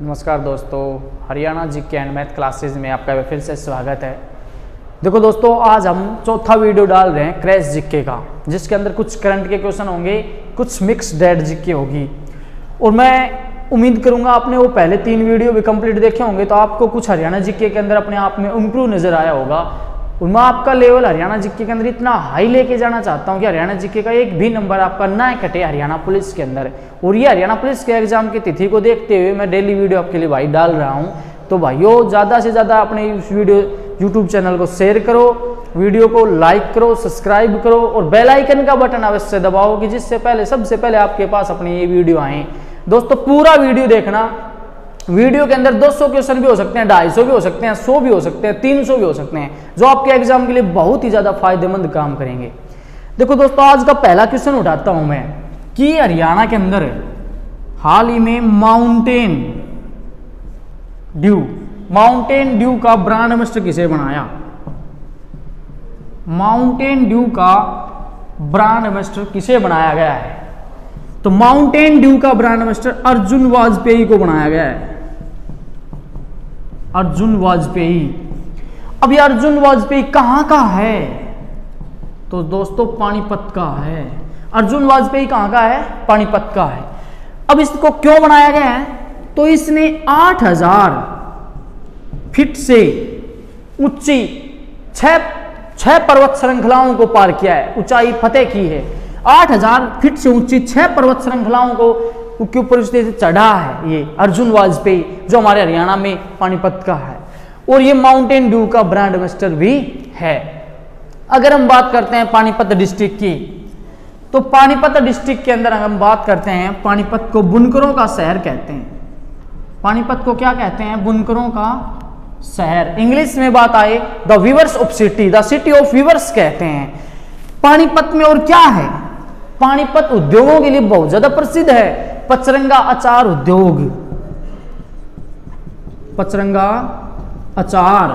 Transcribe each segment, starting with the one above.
नमस्कार दोस्तों, Haryana GK and math classes में आपका फिर से स्वागत है। देखो दोस्तों, आज हम चौथा वीडियो डाल रहे हैं क्रैश जीके का, जिसके अंदर कुछ करंट के क्वेश्चन होंगे, कुछ मिक्स डेड जीके होगी। और मैं उम्मीद करूंगा आपने वो पहले 3 वीडियो भी कंप्लीट देखे होंगे, तो आपको कुछ हरियाणा जीके के अंदर अपने आप में इम्प्रूव नजर आया होगा। और मैं आपका लेवल हरियाणा जीके के अंदर इतना हाई लेके जाना चाहता हूं कि हरियाणा जीके का एक भी नंबर आपका ना कटे हरियाणा पुलिस के अंदर। और ये हरियाणा पुलिस के एग्जाम की तिथि को देखते हुए मैं डेली वीडियो आपके लिए भाई डाल रहा हूं। तो भाइयों, ज़्यादा से ज़्यादा अपने इस वीडियो यूट्यूब चैनल को शेयर करो, वीडियो को लाइक करो, सब्सक्राइब करो और बेल आइकन का बटन अवश्य दबाओ कि जिससे पहले सबसे पहले आपके पास अपनी ये वीडियो आए। दोस्तों, पूरा वीडियो देखना। वीडियो के अंदर 200 क्वेश्चन भी हो सकते हैं, 250 भी हो सकते हैं, 100 भी हो सकते हैं, 300 भी हो सकते हैं, जो आपके एग्जाम के लिए बहुत ही ज्यादा फायदेमंद काम करेंगे। देखो दोस्तों, आज का पहला क्वेश्चन उठाता हूं मैं कि हरियाणा के अंदर हाल ही में माउंटेन ड्यू का ब्रांड एम्बेसडर किसे बनाया? माउंटेन ड्यू का ब्रांड एम्बेसडर किसे बनाया गया है? तो माउंटेन ड्यू का ब्रांड एम्बेसडर अर्जुन वाजपेयी को बनाया गया है। अर्जुन वाजपेयी। अब ये अर्जुन वाजपेयी कहां का है? तो दोस्तों, पानीपत का है। अर्जुन वाजपेयी कहां का है? पानीपत का है। अब इसको क्यों बनाया गया है? तो इसने 8000 फीट से ऊंची 6 पर्वत श्रृंखलाओं को पार किया है, ऊंचाई फतेह की है। 8000 फीट से ऊंची 6 पर्वत श्रृंखलाओं को के ऊपर से चढ़ा है ये अर्जुन वाजपेयी, जो हमारे हरियाणा में पानीपत का है। और ये माउंटेन ड्यू का ब्रांड एम्बेसडर भी है। अगर हम बात करते हैं पानीपत डिस्ट्रिक्ट की, तो पानीपत डिस्ट्रिक्ट के अंदर हम बात करते हैं, पानीपत को बुनकरों का शहर कहते हैं। पानीपत को क्या कहते हैं? बुनकरों का शहर। इंग्लिश में बात आए, the weavers of city, the city of weavers कहते हैं। पानीपत में और क्या है? पानीपत उद्योगों के लिए बहुत ज्यादा प्रसिद्ध है। पचरंगा अचार उद्योग, पचरंगा अचार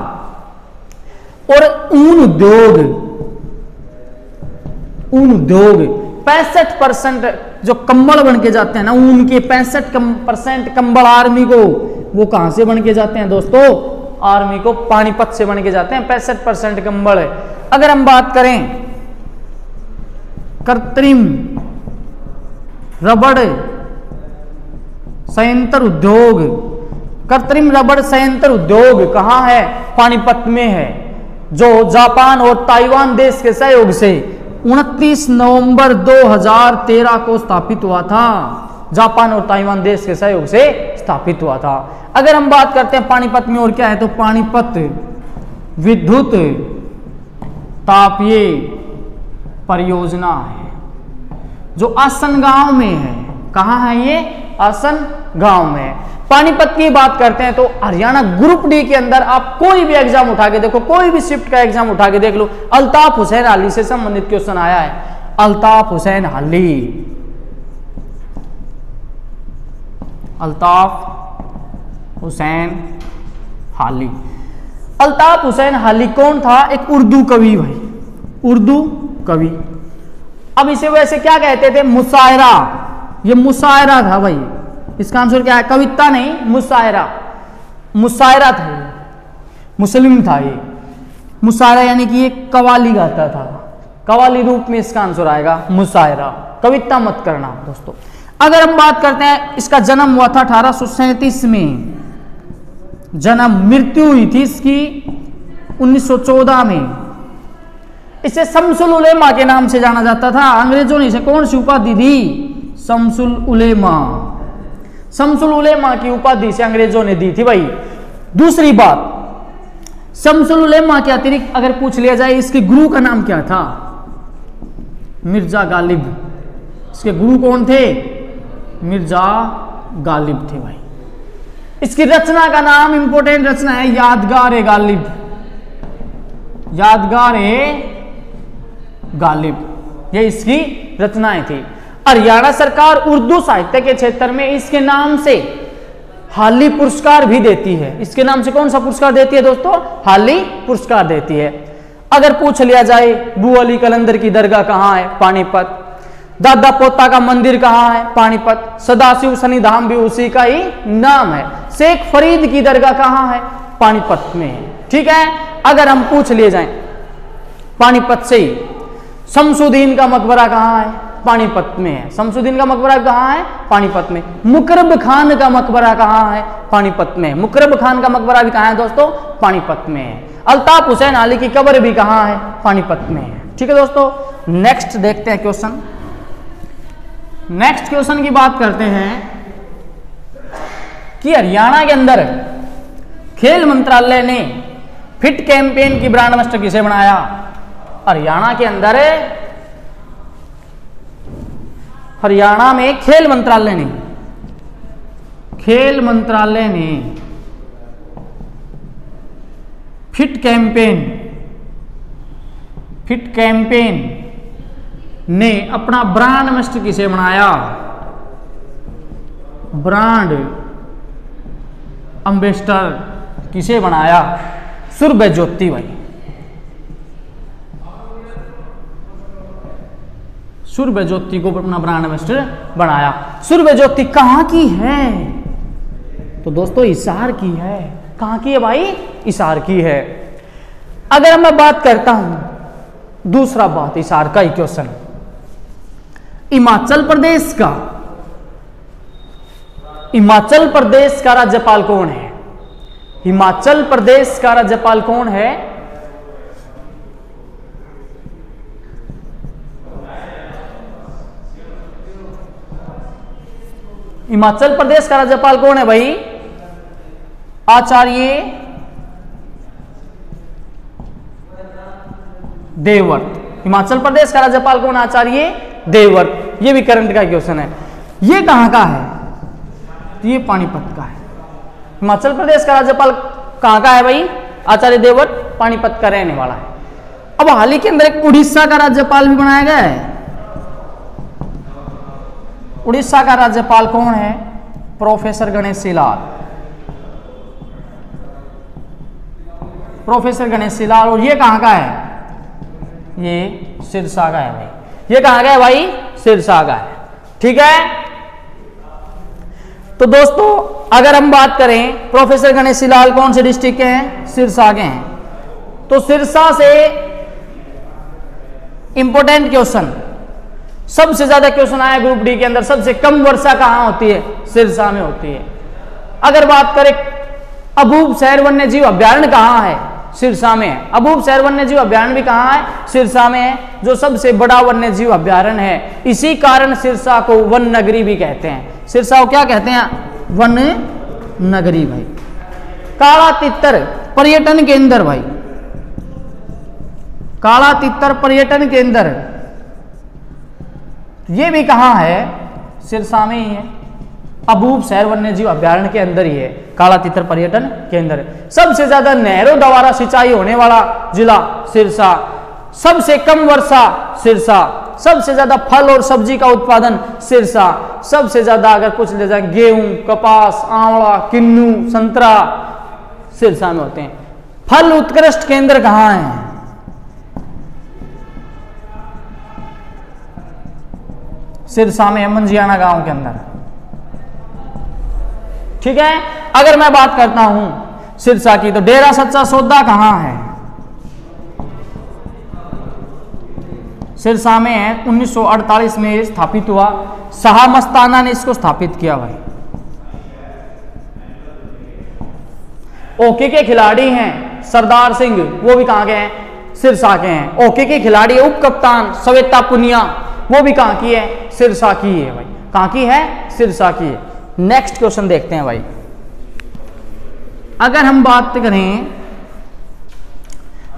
और ऊन उद्योग। 65% जो कंबल बन के जाते हैं ना, ऊन के 65% कंबल आर्मी को, वो कहां से बन के जाते हैं दोस्तों? आर्मी को पानीपत से बन के जाते हैं 65% कंबल। अगर हम बात करें कृत्रिम रबड़ संयंत्र उद्योग, कृत्रिम रबड़ संयंत्र उद्योग कहां है? पानीपत में है, जो जापान और ताइवान देश के सहयोग से 29 नवंबर 2013 को स्थापित हुआ था। जापान और ताइवान देश के सहयोग से स्थापित हुआ था। अगर हम बात करते हैं पानीपत में और क्या है, तो पानीपत विद्युत तापीय परियोजना है, जो आसन गांव में है। कहां है ये? आसन गांव में। पानीपत की बात करते हैं तो हरियाणा ग्रुप डी के अंदर आप कोई भी एग्जाम उठा के देखो, कोई भी शिफ्ट का एग्जाम उठा के देख लो, अल्ताफ हुसैन हाली से संबंधित क्वेश्चन आया है। अल्ताफ हुसैन हाली, अल्ताफ हुसैन हाली। अल्ताफ हुसैन हाली कौन था? एक उर्दू कवि भाई, उर्दू कवि। अब इसे वैसे क्या कहते थे? मुशायरा। ये मुशायरा था भाई। इसका आंसर क्या है? कविता नहीं, मुशायरा। मुशायरा था ये, मुस्लिम था ये। मुशायरा यानी कि ये कवाली गाता था, कवाली रूप में इसका आंसर आएगा मुशायरा। कविता मत करना दोस्तों। अगर हम बात करते हैं, इसका जन्म हुआ था 1837 में, जन्म। मृत्यु हुई थी इसकी 1914 में। इसे शम्सुल उलेमा के नाम से जाना जाता था। अंग्रेजों ने इसे कौन सी उपाधि दी? शम्सुल उलेमा। शम्सुल उलेमा की उपाधि से अंग्रेजों ने दी थी भाई। दूसरी बात, शम्सुल उलेमा के अतिरिक्त अगर पूछ लिया जाए, इसके गुरु का नाम क्या था? मिर्जा गालिब। इसके गुरु कौन थे? मिर्जा गालिब थे भाई। इसकी रचना का नाम, इंपोर्टेंट रचना है, यादगार-ए गालिब। यादगार-ए गालिब, ये इसकी रचनाएं थी। हरियाणा सरकार उर्दू साहित्य के क्षेत्र में इसके नाम से हाली पुरस्कार भी देती है। इसके नाम से कौन सा पुरस्कार देती है दोस्तों? हाली पुरस्कार देती है। अगर पूछ लिया जाए, बू अली कलंदर की दरगाह कहां है? पानीपत। दादा पोता का मंदिर कहाँ है? पानीपत। सदाशिव शनिधाम भी उसी का ही नाम है। शेख फरीद की दरगाह कहाँ है? पानीपत में है। ठीक है, अगर हम पूछ लिए जाएं पानीपत से ही, शमसुद्दीन का मकबरा कहाँ है? पानीपत में है। शमसुद्दीन का मकबरा कहाँ है? पानीपत में। मुकरब खान का मकबरा कहाँ है? पानीपत में। मुकरब खान का मकबरा भी कहाँ है दोस्तों? पानीपत में है। अल्ताफ हुसैन अली की कब्र भी कहाँ है? पानीपत में है। ठीक है दोस्तों, नेक्स्ट देखते हैं क्वेश्चन। नेक्स्ट क्वेश्चन की बात करते हैं कि हरियाणा के अंदर खेल मंत्रालय ने फिट कैंपेन की ब्रांड एम्बेसडर किसे बनाया? हरियाणा के अंदर, हरियाणा में खेल मंत्रालय ने फिट कैंपेन ने अपना ब्रांड एम्बेसडर किसे बनाया? ब्रांड एम्बेसडर किसे बनाया? सुरभज्योति भाई। सुरभज्योति को अपना ब्रांड एम्बेसडर बनाया। सुरभज्योति कहाँ की है? तो दोस्तों हिसार की है। कहाँ की है भाई? हिसार की है। अगर मैं बात करता हूं दूसरा बात, हिसार का ही क्वेश्चन, हिमाचल प्रदेश का राज्यपाल कौन है? हिमाचल प्रदेश का राज्यपाल कौन है? हिमाचल प्रदेश का राज्यपाल कौन है भाई? आचार्य देवव्रत। हिमाचल प्रदेश का राज्यपाल कौन? आचार्य देवव्रत। ये भी करंट का क्वेश्चन है। ये कहां का है? ये पानीपत का है। हिमाचल प्रदेश का राज्यपाल कहां का है भाई? आचार्य देवव्रत, पानीपत का रहने वाला है। अब हाल ही के अंदर एक उड़ीसा का राज्यपाल भी बनाया गया है। उड़ीसा का राज्यपाल कौन है? प्रोफेसर गणेशी लाल। प्रोफेसर गणेशी लाल। और ये कहां का है? ये सिरसा का है भाई। ये कहां का है भाई? सिरसा का है। ठीक है, तो दोस्तों अगर हम बात करें प्रोफेसर गणेशी लाल कौन से डिस्ट्रिक्ट के हैं? सिरसा के हैं। तो सिरसा से इंपॉर्टेंट क्वेश्चन, सबसे ज्यादा क्वेश्चन आया ग्रुप डी के अंदर, सबसे कम वर्षा कहां होती है? सिरसा में होती है। अगर बात करें अबूब शहर वन्य जीव अभ्यारण्य कहां है? सिरसा में है। अबूब शहर वन्य जीव अभ्यारण्य भी कहां है? सिरसा में है, जो सबसे बड़ा वन्य जीव अभ्यारण्य है। इसी कारण सिरसा को वन नगरी भी कहते हैं। सिरसा को क्या कहते हैं? वन नगरी भाई। काला तितर पर्यटन केंद्र भाई, काला तितर पर्यटन केंद्र, ये भी कहां है? सिरसा में ही है। अबूब शहर वन्य जीव अभ्यारण्य के अंदर ही है काला तितर पर्यटन केंद्र। सबसे ज्यादा नहरों द्वारा सिंचाई होने वाला जिला सिरसा। सबसे कम वर्षा सिरसा। सबसे ज्यादा फल और सब्जी का उत्पादन सिरसा। सबसे ज्यादा अगर कुछ ले जाए गेहूं, कपास, आंवला, किन्नू, संतरा सिरसा में होते हैं। फल उत्कृष्ट केंद्र कहां है? सिरसा में, मंजियाना गांव के अंदर। ठीक है, अगर मैं बात करता हूं सिरसा की, तो डेरा सच्चा सौदा कहां है? सिरसा में है। 1948 में स्थापित हुआ। शाह मस्ताना ने इसको स्थापित किया भाई। ओके के खिलाड़ी हैं सरदार सिंह, वो भी कहां के हैं? सिरसा के हैं। ओके के खिलाड़ी उप कप्तान श्वेता पुनिया, वो भी कहां की है? सिरसा की है भाई। कहां की है? सिरसा की है। नेक्स्ट क्वेश्चन देखते हैं भाई। अगर हम बात करें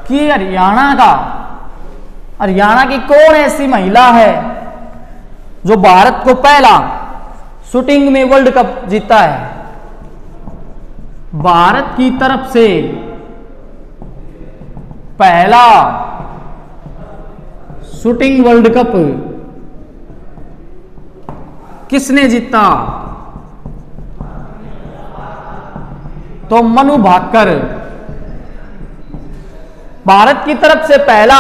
कि हरियाणा की कौन ऐसी महिला है जो भारत को पहला शूटिंग में वर्ल्ड कप जीता है? भारत की तरफ से पहला शूटिंग वर्ल्ड कप किसने जीता? तो मनु भाकर। भारत की तरफ से पहला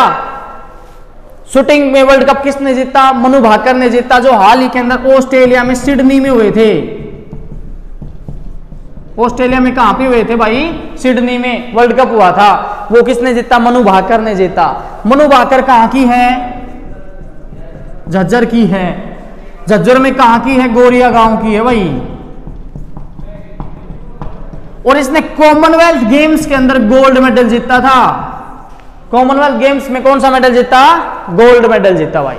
शूटिंग में वर्ल्ड कप किसने जीता? मनु भाकर ने जीता, जो हाल ही के अंदर ऑस्ट्रेलिया में सिडनी में हुए थे। ऑस्ट्रेलिया में कहां पे हुए थे भाई? सिडनी में वर्ल्ड कप हुआ था। वो किसने जीता? मनु भाकर ने जीता। मनु भाकर कहां की है? झज्जर की है। झज्जर में कहां की है? गोरिया गांव की है भाई। और इसने कॉमनवेल्थ गेम्स के अंदर गोल्ड मेडल जीता था। कॉमनवेल्थ गेम्स में कौन सा मेडल जीता? गोल्ड मेडल जीता भाई।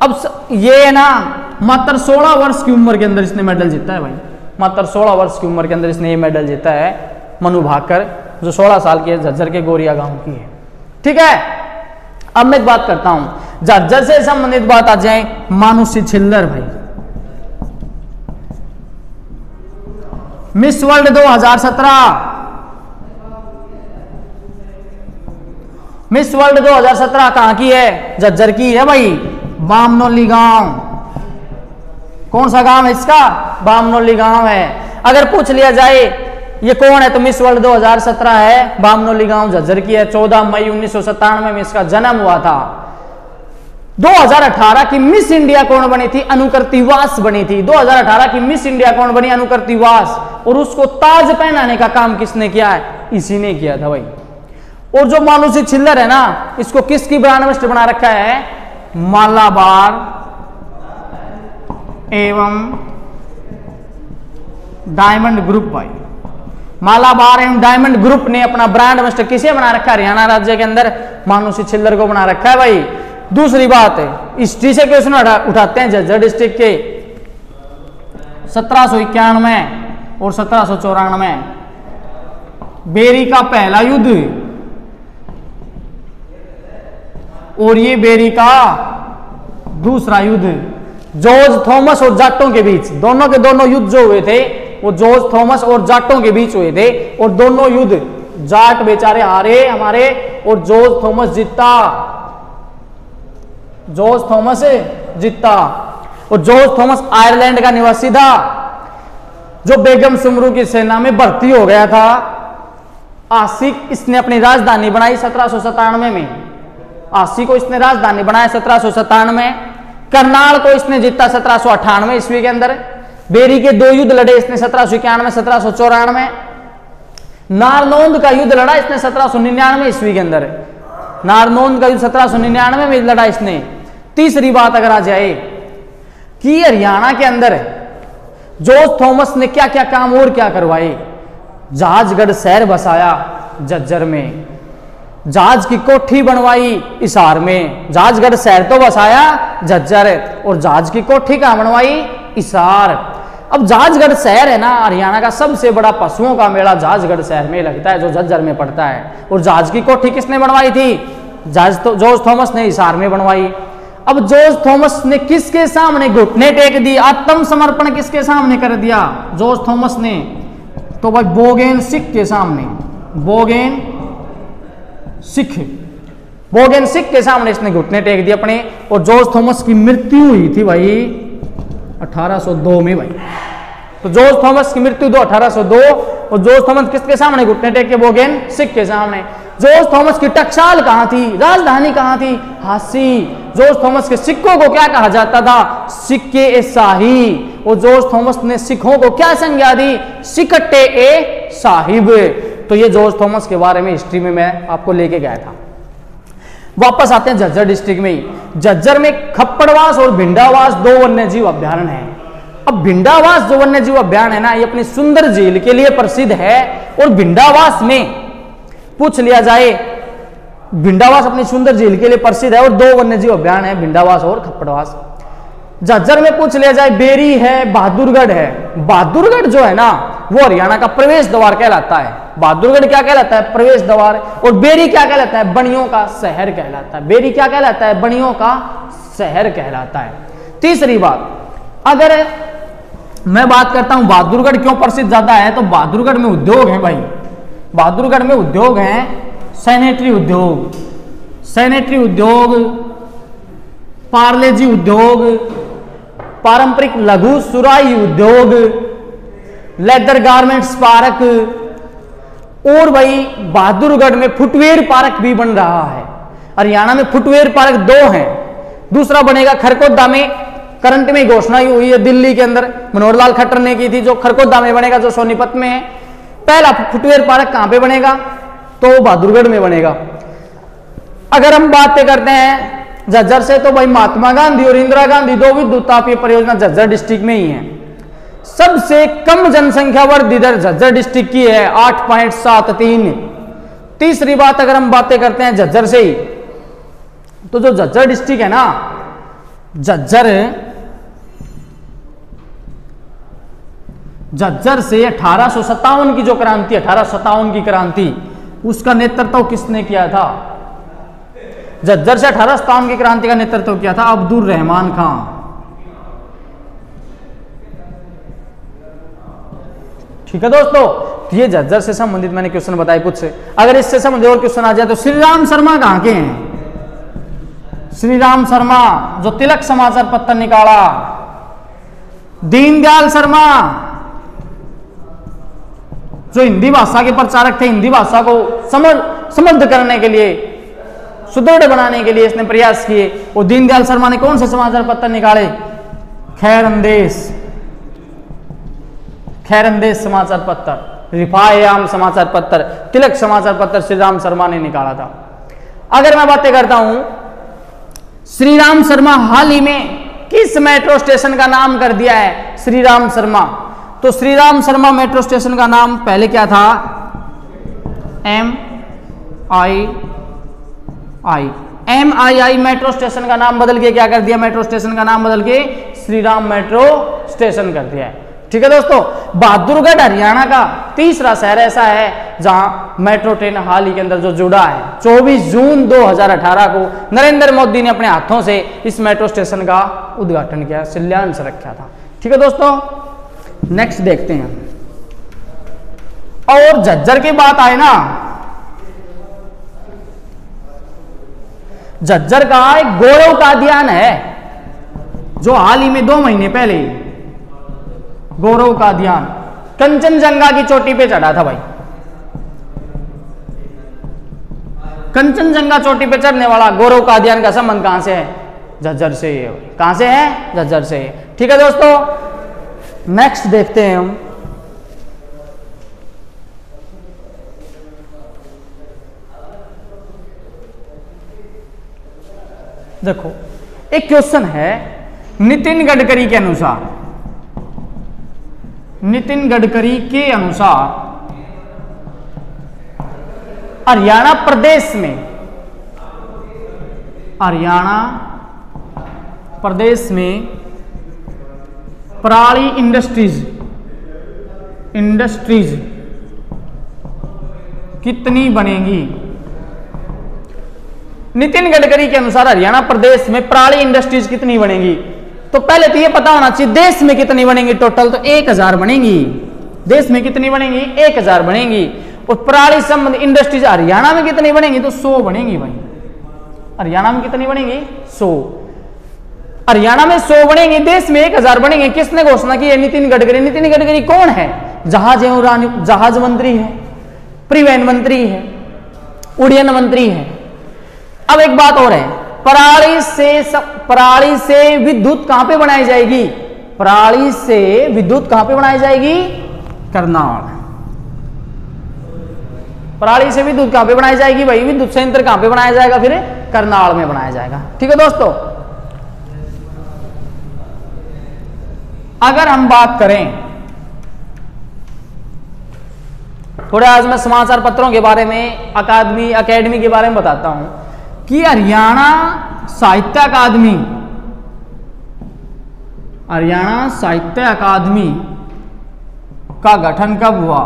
अब ये है ना, मात्र 16 वर्ष की उम्र के अंदर इसने मेडल जीता है भाई। मात्र 16 वर्ष की उम्र के अंदर इसने ये मेडल जीता है, मनु भाकर, जो 16 साल की है, झज्जर के गोरिया गांव की है। ठीक है, अब मैं एक बात करता हूं, झज्जर से संबंधित बात आ जाए, मानुषी छिल्लर भाई। मिस वर्ल्ड 2017, मिस वर्ल्ड 2017 कहां की है? झज्जर की है भाई, बामनोली गांव। कौन सा गांव है इसका? बामनोली गांव है। अगर पूछ लिया जाए ये कौन है, तो मिस वर्ल्ड 2017 है, बामनोली गांव झज्जर की है। 14 मई 1997 में इसका जन्म हुआ था। 2018 की मिस इंडिया कौन बनी थी? अनुकृति वास बनी थी। 2018 की मिस इंडिया कौन बनी? अनुकृति वास। और उसको ताज पहनाने का काम किसने किया है? इसी ने किया था भाई। और जो मानुषी छिल्लर है ना, इसको किसकी ब्रांड एम्बेसडर बना रखा है? मालाबार एवं डायमंड ग्रुप भाई। मालाबार एवं डायमंड ग्रुप ने अपना ब्रांड एम्बेसडर किसे बना रखा है? हरियाणा राज्य के अंदर मानुषी छिल्लर को बना रखा है भाई। दूसरी बात है, हिस्ट्री से क्वेश्चन उठाते हैं। झज्जर डिस्ट्रिक्ट के 1791 और 1794 बेरी का पहला युद्ध और ये बेरी का दूसरा युद्ध, जॉर्ज थॉमस और जाटों के बीच, दोनों के दोनों युद्ध जो हुए थे वो जॉर्ज थॉमस और जाटों के बीच हुए थे। और दोनों युद्ध जाट बेचारे हारे हमारे, और जॉर्ज थॉमस जीता। जॉर्ज थॉमस जीता। और जॉर्ज थॉमस आयरलैंड का निवासी था, जो बेगम सुमरू की सेना में भर्ती हो गया था। आसिक इसने अपनी राजधानी बनाई 1797 में। आसी को इसने राजधानी बनाया 1797। करनाल को इसने जीता 1798 ईस्वी के अंदर। बेरी के 2 युद्ध लड़े इसने 1791 1794। नारनौंद का युद्ध लड़ा इसने 1799 ईस्वी के अंदर। नारनौंद का युद्ध 1799 में लड़ा इसने। तीसरी बात अगर आ जाए कि हरियाणा के अंदर जॉर्ज थॉमस ने क्या क्या काम और क्या करवाए। जहाजगढ़ शहर बसाया झज्जर में, जहाज की कोठी बनवाई हिसार में। जहाजगढ़ शहर तो बसाया झज्जर, और जहाज की कोठी कहां बनवाई? हिसार। अब जहाजगढ़ शहर है ना, हरियाणा का सबसे बड़ा पशुओं का मेला जहाजगढ़ शहर में लगता है, जो झज्जर में पड़ता है। और जहाज की कोठी किसने बनवाई थी? जॉर्ज थॉमस ने हिसार में बनवाई। अब जॉर्ज थॉमस ने किसके सामने घुटने टेक दिए? आत्मसमर्पण किसके सामने कर दिया जॉर्ज थॉमस ने? तो भाई बोगेन सिख के सामने। बोगेन सिख के सामने इसने घुटने टेक दिए अपने। और जॉर्ज थॉमस की मृत्यु हुई थी भाई 1802 में भाई। तो जॉर्ज थॉमस की मृत्यु 1802। और जॉर्ज थॉमस किसके सामने घुटने टेक के? बोगेन सिख के सामने। जॉर्ज थॉमस की टकसाल कहां थी? राजधानी कहां थी? हांसी। जॉर्ज थॉमस के सिक्कों को क्या कहा जाता था? सिक्के ए शाही। और जॉर्ज थॉमस ने सिखों को क्या संज्ञा दी? सिकट्टे ए साहिब। तो ये जॉर्ज थॉमस के बारे में हिस्ट्री में मैं आपको लेके गया था। वापस आते हैं झज्जर डिस्ट्रिक्ट में ही। झज्जर में खप्पड़वास और भिंडावास 2 वन्य जीव अभ्यारण्य है। अब भिंडावास जो वन्य जीव अभ्यारण्य है ना, ये अपनी सुंदर झील के लिए प्रसिद्ध है। और भिंडावास में पूछ लिया जाए, भिंडावास अपनी सुंदर झील के लिए प्रसिद्ध है और 2 वन्य जीव अभ्यारण्य है, भिंडावास और खप्पड़वास। झज्जर में पूछ लिया जाए, बेरी है, बहादुरगढ़ है। बहादुरगढ़ जो है ना, वो हरियाणा का प्रवेश द्वार कहलाता है। बहादुरगढ़ क्या कहलाता है? प्रवेश द्वार। और बेरी क्या कहलाता है? बनियों का शहर कहलाता है। बेरी क्या कहलाता है? बनियों का शहर कहलाता है। तीसरी बात, अगर मैं बात करता हूं बहादुरगढ़ क्यों प्रसिद्ध ज्यादा है, तो बहादुरगढ़ में उद्योग है भाई। बहादुरगढ़ में उद्योग है, सैनिटरी उद्योग, सैनिटरी उद्योग, पार्लेजी उद्योग, पारंपरिक लघु सुराई उद्योग, लेदर गारमेंट्स पार्क। और भाई बहादुरगढ़ में फुटवेयर पार्क भी बन रहा है। हरियाणा में फुटवेयर पार्क 2 हैं, दूसरा बनेगा खरकोदा में, करंट में घोषणा हुई है दिल्ली के अंदर, मनोहर लाल खट्टर ने की थी, जो खरकोदा में बनेगा जो सोनीपत में है। पहला फुटवेयर पार्क कहां पे बनेगा, तो बहादुरगढ़ में बनेगा। अगर हम बातें करते हैं झज्जर से, तो भाई महात्मा गांधी और इंदिरा गांधी 2 विद्युत तापीय परियोजना झज्जर डिस्ट्रिक्ट में ही है। सबसे कम जनसंख्या वर्ग इधर झज्जर डिस्ट्रिक्ट की है 8.73। तीसरी बात अगर हम बातें करते हैं झज्जर से ही, तो जो झज्जर डिस्ट्रिक्ट है ना, झज्जर से 1857 की जो क्रांति, 1857 की क्रांति, उसका नेतृत्व किसने किया था? झज्जर से 1857 की क्रांति का नेतृत्व किया था अब्दुल रहमान खां। ठीक है दोस्तों, ये झज्जर से संबंधित मैंने क्वेश्चन बताए कुछ से। अगर इससे संबंधित और क्वेश्चन आ जाए तो श्री राम शर्मा कहां के हैं? श्री राम शर्मा जो तिलक समाचार पत्र निकाला, दीनदयाल शर्मा जो हिंदी भाषा के प्रचारक थे, हिंदी भाषा को समृद्ध करने के लिए, सुदृढ़ बनाने के लिए इसने प्रयास किए। और दीनदयाल शर्मा ने कौन से समाचार पत्र निकाले? खैरंदेश समाचार पत्र, रिफायाम समाचार पत्र, तिलक समाचार पत्र श्री राम शर्मा ने निकाला था। अगर मैं बातें करता हूं, श्री राम शर्मा हाल ही में किस मेट्रो स्टेशन का नाम कर दिया है? श्री राम शर्मा। तो श्री राम शर्मा मेट्रो स्टेशन का नाम पहले क्या था? MII मेट्रो स्टेशन का नाम बदल के क्या कर दिया? मेट्रो स्टेशन का नाम बदल के श्री राम मेट्रो स्टेशन कर दिया है। ठीक है दोस्तों, बहादुरगढ़ हरियाणा का तीसरा शहर ऐसा है जहां मेट्रो ट्रेन हाल ही के अंदर जो जुड़ा है। 24 जून 2018 को नरेंद्र मोदी ने अपने हाथों से इस मेट्रो स्टेशन का उद्घाटन किया, शिलान्यास रखा था। ठीक है दोस्तों, नेक्स्ट देखते हैं। और झज्जर की बात आए ना, झज्जर का एक गौरव कादियान है जो हाल ही में 2 महीने पहले गौरव कादियान कंचनजंगा की चोटी पे चढ़ा था। भाई कंचनजंगा चोटी पे चढ़ने वाला गौरव कादियान का संबंध कहां से है? झज्जर से है। कहां से है? झज्जर से है। ठीक है दोस्तों, नेक्स्ट देखते हैं हम। देखो, एक क्वेश्चन है, नितिन गडकरी के अनुसार, हरियाणा प्रदेश में पराली इंडस्ट्रीज कितनी बनेगी? नितिन गडकरी के अनुसार हरियाणा प्रदेश में पराली इंडस्ट्रीज कितनी बनेगी? तो पहले तो ये पता होना चाहिए देश में कितनी बनेंगी। टोटल तो 1000 बनेंगी। देश में कितनी बनेंगी? 1000 बनेंगी। और पराली संबंधी इंडस्ट्रीज हरियाणा में कितनी बनेंगी? तो 100 बनेंगी। भाई हरियाणा में कितनी बनेंगी? 100। हरियाणा में 100 बनेंगी, देश में 1000 बनेंगे। किसने घोषणा की है? नितिन गडकरी। नितिन गडकरी कौन है? जहाज मंत्री है, परिवहन मंत्री है, उड्डयन मंत्री है। अब एक बात और है, पराली से विद्युत कहां पे बनाई जाएगी? पराली से विद्युत कहां पे बनाई जाएगी? करनाल। पराली से विद्युत कहां पे बनाई जाएगी? भाई विद्युत संयंत्र कहां पे बनाया जाएगा? फिर करनाल में बनाया जाएगा। ठीक है दोस्तों, अगर हम बात करें, थोड़े आज मैं समाचार पत्रों के बारे में, अकादमी के बारे में बताता हूं कि हरियाणा साहित्य अकादमी का गठन कब हुआ?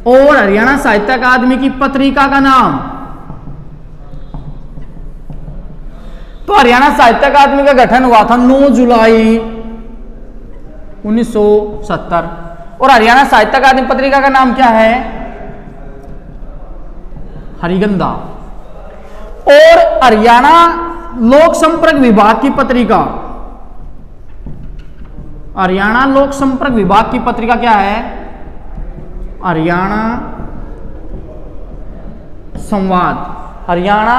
और हरियाणा साहित्य अकादमी की पत्रिका का नाम? तो हरियाणा साहित्य अकादमी का गठन हुआ था 9 जुलाई 1970। और हरियाणा साहित्य अकादमी पत्रिका का नाम क्या है? हरिगंधा। और हरियाणा लोक संपर्क विभाग की पत्रिका, हरियाणा लोक संपर्क विभाग की पत्रिका क्या है? हरियाणा संवाद। हरियाणा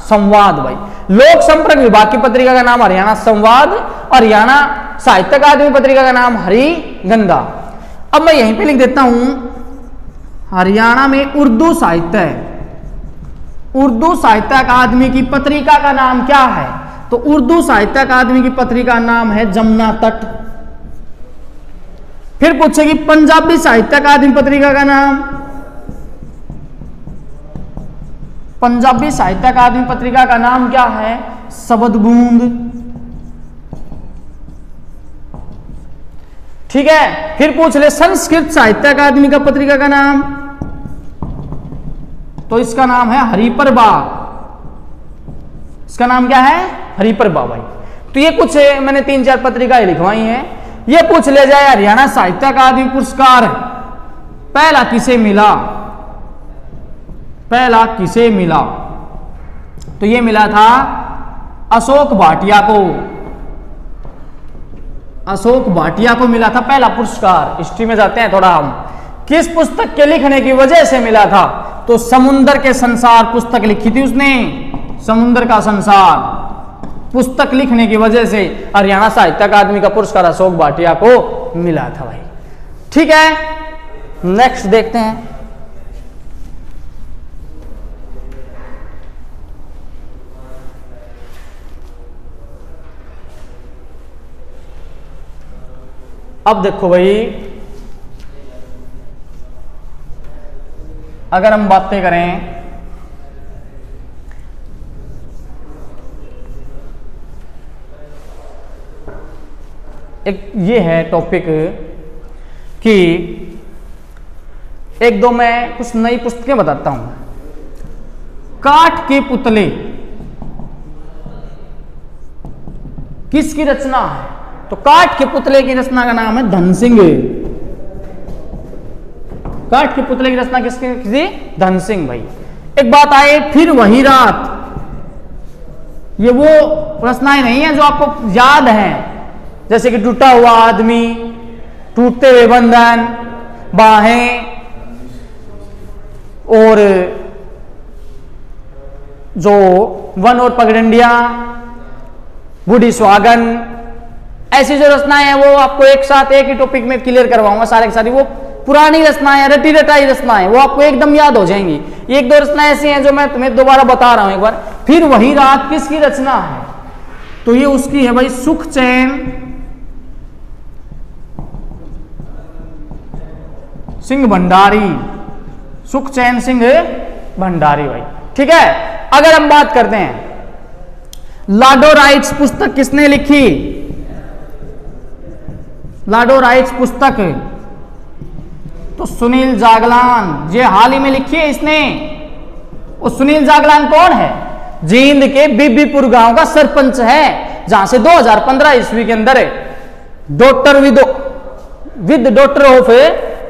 संवाद भाई। लोक संपर्क विभाग की पत्रिका का नाम हरियाणा संवाद और हरियाणा साहित्य अकादमी पत्रिका का नाम हरिगंगा। अब मैं यहीं पे लिख देता हूं, हरियाणा में उर्दू साहित्य है, उर्दू साहित्य अकादमी की पत्रिका का नाम क्या है? तो उर्दू साहित्य अकादमी की पत्रिका का नाम है जमुना तट। फिर पूछेगी पंजाबी साहित्य अकादमी पत्रिका का नाम, पंजाबी साहित्य अकादमी पत्रिका का नाम क्या है? शबद बूंद। ठीक है। फिर पूछ ले संस्कृत साहित्य अकादमी का पत्रिका का नाम, तो इसका नाम है हरिप्रभा। इसका नाम क्या है? हरिप्रभा भाई। तो ये कुछ मैंने 3-4 पत्रिकाएं लिखवाई हैं। ये पूछ ले जाए हरियाणा साहित्य अकादमी पुरस्कार पहला किसे मिला? पहला किसे मिला? तो ये मिला था अशोक भाटिया को। अशोक भाटिया को मिला था पहला पुरस्कार। हिस्ट्री में जाते हैं थोड़ा हम। किस पुस्तक के लिखने की वजह से मिला था? तो समुंदर के संसार पुस्तक लिखी थी उसने। समुंदर का संसार पुस्तक लिखने की वजह से हरियाणा साहित्य अकादमी का पुरस्कार अशोक भाटिया को मिला था भाई। ठीक है, नेक्स्ट देखते हैं। अब देखो भाई, अगर हम बातें करें एक ये है टॉपिक कि एक दो मैं कुछ नई पुस्तकें बताता हूं। काठ के पुतले किसकी रचना है? तो काठ के पुतले की रचना का नाम है धन सिंह। काठ के पुतले की रचना किसी? धन सिंह भाई। एक बात आए, फिर वही रात, ये वो रचनाएं नहीं है जो आपको याद है, जैसे कि टूटा हुआ आदमी, टूटते हुए बंधन, बाहें, और जो वन और पगडंडिया, बूढ़ी सुहागन, ऐसी जो रचनाएं हैं वो आपको एक साथ एक ही टॉपिक में क्लियर करवाऊंगा सारे की सारी। वो पुरानी रचनाएं, रटी रटाई रचनाएं, वो आपको एकदम याद हो जाएंगी। एक दो रचनाएं ऐसी हैं जो मैं तुम्हें दोबारा बता रहा हूं एक बार। फिर वही रात किसकी रचना है? तो ये उसकी है भाई सुखचैन सिंह भंडारी। सुखचैन सिंह भंडारी भाई। ठीक है। अगर हम बात करते हैं लाडो राइट्स पुस्तक किसने लिखी? लाडो राइट्स पुस्तक तो सुनील जागलान। ये हाल ही में लिखी है इसने। और सुनील जागलान कौन है? जींद के बीबीपुर गांव का सरपंच है, जहां से 2015 ईस्वी के अंदर डॉक्टर विद डॉक्टर ऑफ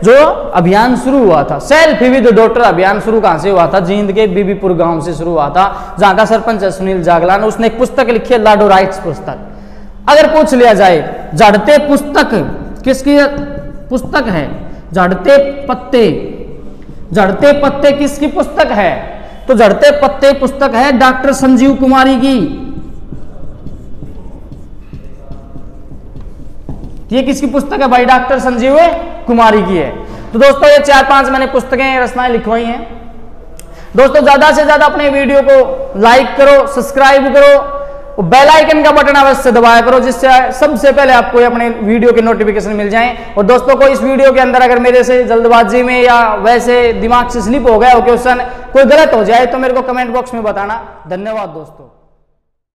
जो अभियान शुरू हुआ था। सेल्फ विद डॉक्टर अभियान शुरू कहां से हुआ था? जींद के बीबीपुर गांव से शुरू हुआ था, जहां का सरपंच है सुनील जागलान। उसने एक पुस्तक लिखी है लाडो राइट्स पुस्तक। अगर पूछ लिया जाए झड़ते पुस्तक किसकी पुस्तक है? झड़ते पत्ते। झड़ते पत्ते किसकी पुस्तक है? तो झड़ते पत्ते पुस्तक है डॉक्टर संजीव कुमारी की। ये किसकी पुस्तक है भाई? डॉक्टर संजीव कुमारी की है। तो दोस्तों ये 4-5 मैंने पुस्तकें रचनाएं लिखवाई हैं। दोस्तों ज्यादा से ज्यादा अपने वीडियो को लाइक करो, सब्सक्राइब करो और बेल आइकन का बटन अवश्य दबाया करो, जिससे सबसे पहले आपको अपने वीडियो के नोटिफिकेशन मिल जाएं। और दोस्तों को इस वीडियो के अंदर अगर मेरे से जल्दबाजी में या वैसे दिमाग से स्लिप हो गया हो क्वेश्चन, कोई गलत हो जाए तो मेरे को कमेंट बॉक्स में बताना। धन्यवाद दोस्तों।